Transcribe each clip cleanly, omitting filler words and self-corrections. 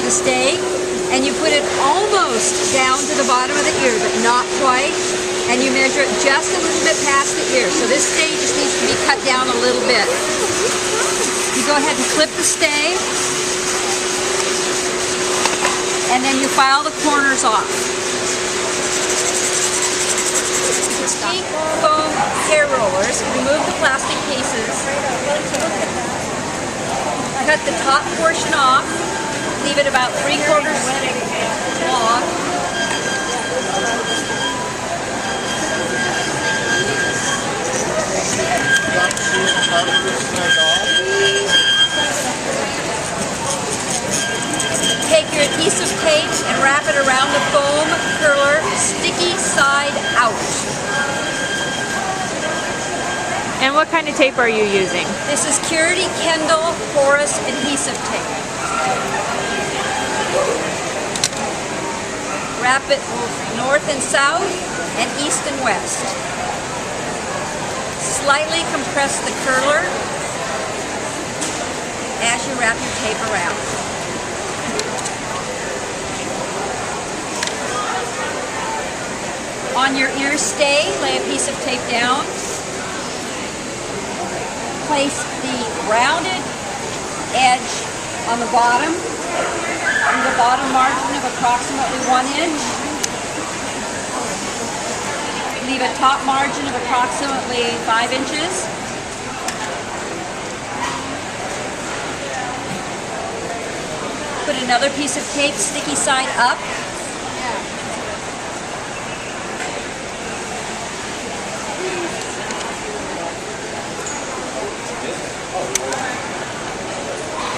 the stay, and you put it almost down to the bottom of the ear, but not quite, and you measure it just a little bit past the ear. So this stay just needs to be cut down a little bit. You go ahead and clip the stay, and then you file the corners off. Pink foam hair rollers, remove the plastic cases, cut the top portion off, leave it about 3/4 long. Take your adhesive tape and wrap it around the foam curler, sticky side out. And what kind of tape are you using? This is Curity Kendall porous adhesive tape. Wrap it north and south and east and west. Slightly compress the curler as you wrap your tape around. On your ear stay, lay a piece of tape down. Place the rounded edge on the bottom, with a bottom margin of approximately 1 inch. Leave a top margin of approximately 5 inches. Put another piece of tape sticky side up.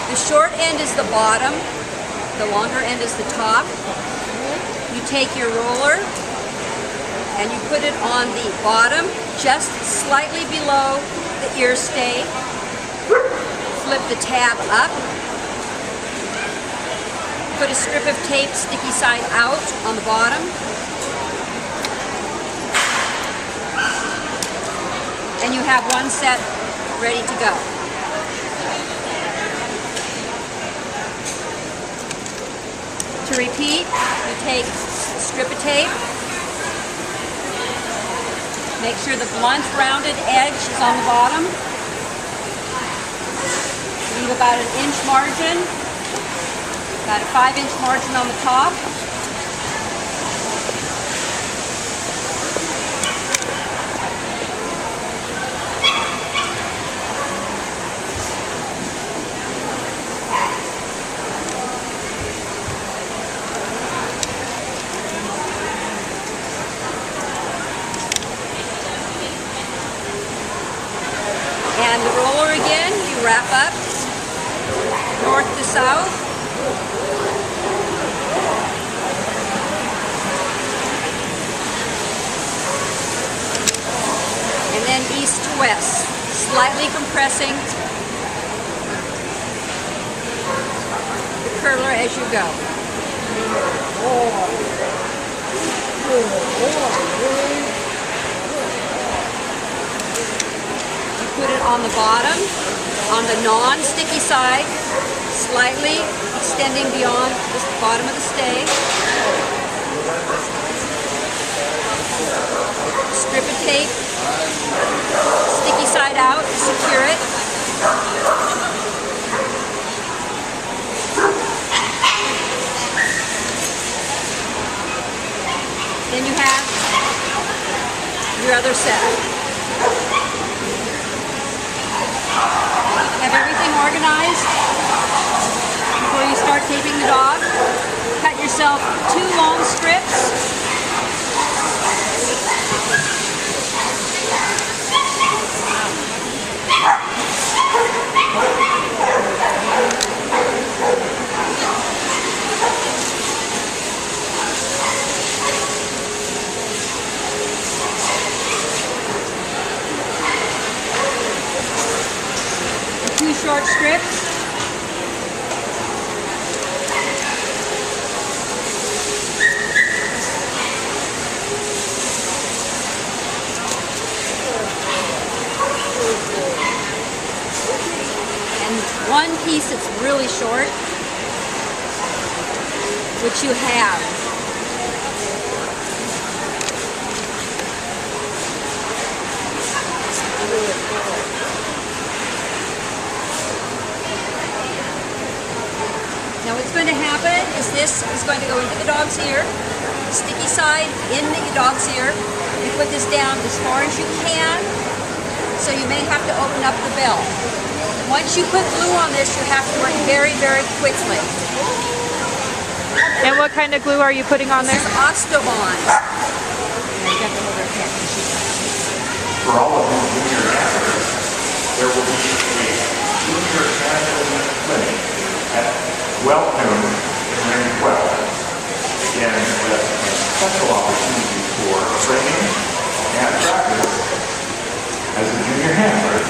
The short end is the bottom, the longer end is the top. You take your roller and you put it on the bottom, just slightly below the ear stay. Flip the tab up. Put a strip of tape sticky side out on the bottom. And you have one set ready to go. To repeat, you take a strip of tape, make sure the blunt rounded edge is on the bottom, leave about an inch margin, about a 5-inch margin on the top. And the roller again, you wrap up north to south. And then east to west, slightly compressing the curler as you go. Put it on the bottom, on the non-sticky side, slightly extending beyond the bottom of the stay. Strip of tape, sticky side out, secure it. Then you have your other set. Have everything organized before you start taping the dog. Cut yourself 2 long strips. Short strips. And one piece that's really short. which you have. Now what's going to happen is this is going to go into the dog's ear, sticky side in the dog's ear. You put this down as far as you can, so you may have to open up the bell. Once you put glue on this, you have to work very, very quickly. And what kind of glue are you putting on there? This is Ostobond. For all of you junior athletes, there will be a junior athlete clinic at 12 noon in Range 12. Again, that's a special opportunity for training and practice as a junior handler.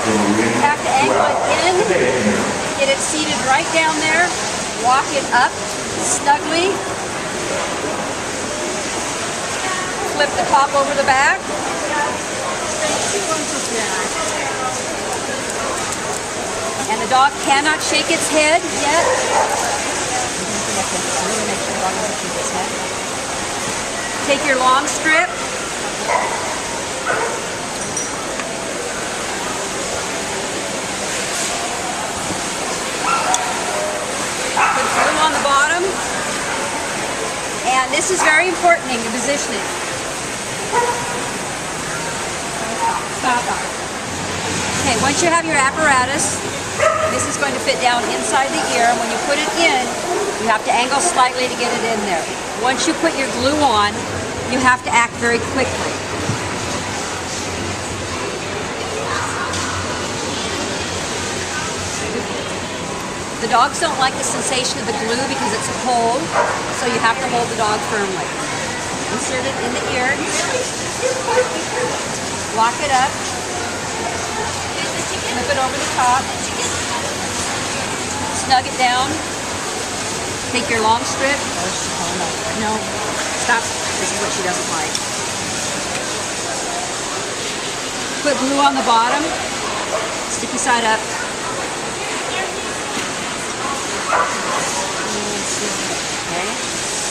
You have to angle it in, get it seated right down there, walk it up snugly, flip the top over the back. And the dog cannot shake its head yet. Take your long strip. Put glue on the bottom. And this is very important in your positioning. Stop. Okay, once you have your apparatus, this is going to fit down inside the ear, and when you put it in, you have to angle slightly to get it in there. Once you put your glue on, you have to act very quickly. The dogs don't like the sensation of the glue because it's cold, so you have to hold the dog firmly. Insert it in the ear, lock it up, flip it over the top, snug it down, take your long strip. No, stop. This is what she doesn't like. Put glue on the bottom, sticky side up. Okay.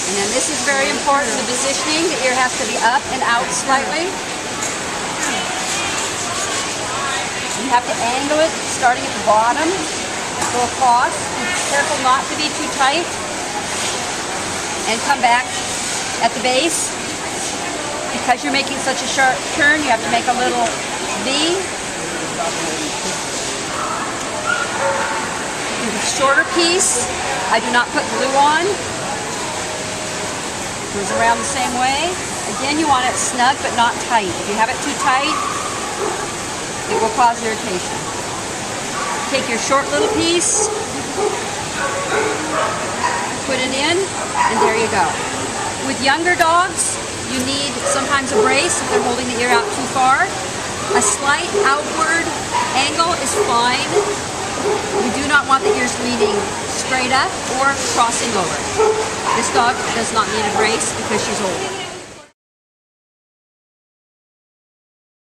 And then this is very important, the positioning. The ear has to be up and out slightly. You have to angle it starting at the bottom, go across. Be careful not to be too tight. And come back at the base. Because you're making such a sharp turn, you have to make a little V. Shorter piece, I do not put glue on. Goes around the same way. Again, you want it snug but not tight. If you have it too tight, it will cause irritation. Take your short little piece, put it in, and there you go. With younger dogs, you need sometimes a brace if they're holding the ear out too far. A slight outward angle is fine. We do not want the ears leaning straight up or crossing over. This dog does not need a brace because she's old.